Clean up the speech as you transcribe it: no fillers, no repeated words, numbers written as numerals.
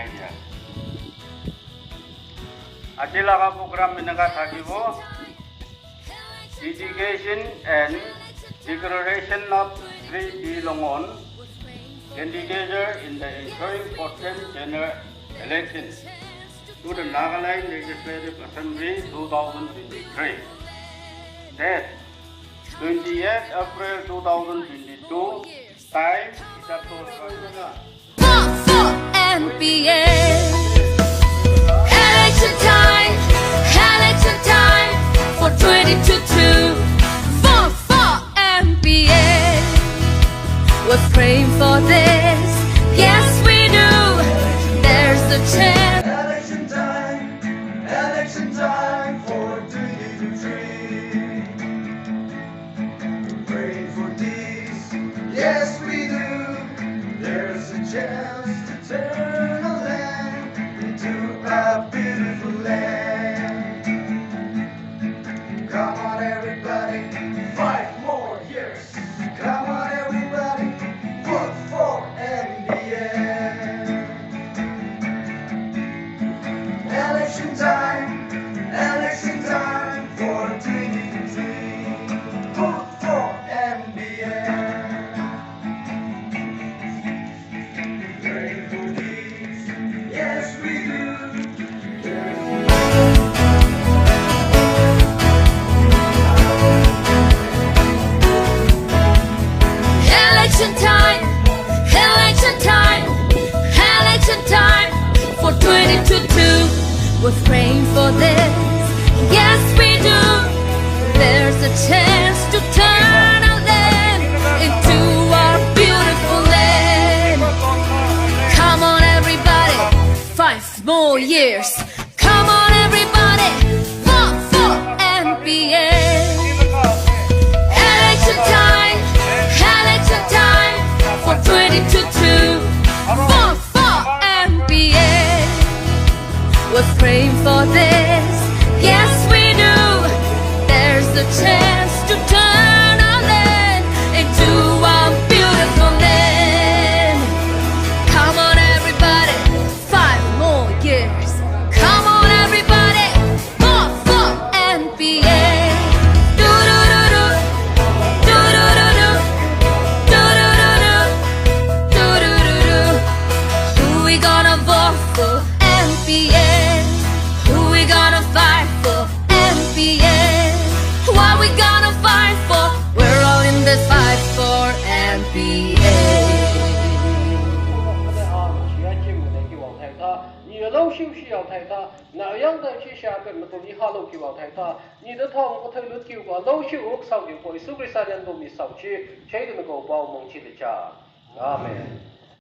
idea. Ajila program minaga thakibo dedication and declaration of Shri Longon, Candidature in the ensuing 14th general election to the Nagaland Legislative Assembly 2023. Date 28 April 2022. Time is up to Vote for MPA. Election time for 2022. Vote for MPA. We're praying for this. Yes, we do. There's a chance. Election time for 2023. We're praying for this. Yes, we do. There's a chance to turn our land into a beautiful land. Come on, everybody, 5 more years. Come on, everybody, vote for NBN. Election time for 2023. Vote for NBN. Pray for this, yes we do. Election time for 2022. We're praying for this. Yes, we do. There's a chance to turn our land into our beautiful land. Come on, everybody, 5 more years. Come on, everybody, vote for MPA. Election time for 2022. Vote for MPA. We're praying for this. Yes, we do. There's a chance to turn our land into a beautiful land. Come on, everybody, 5 more years. Come on, everybody, vote for MPA. Do-do-do-do. Do-do-do-do. Do-do-do-do. Do-do-do-do. Who we gonna vote for? MPA. Who we gonna fight for? MPA. What we gonna fight for? We're all in this fight for MPA. 你的老休息要睇他，那样的去下边么多你好老就要睇他，你的汤我睇了就话老休我少就会，苏格兰人都没少去，谁都能够保蒙起的家，阿门。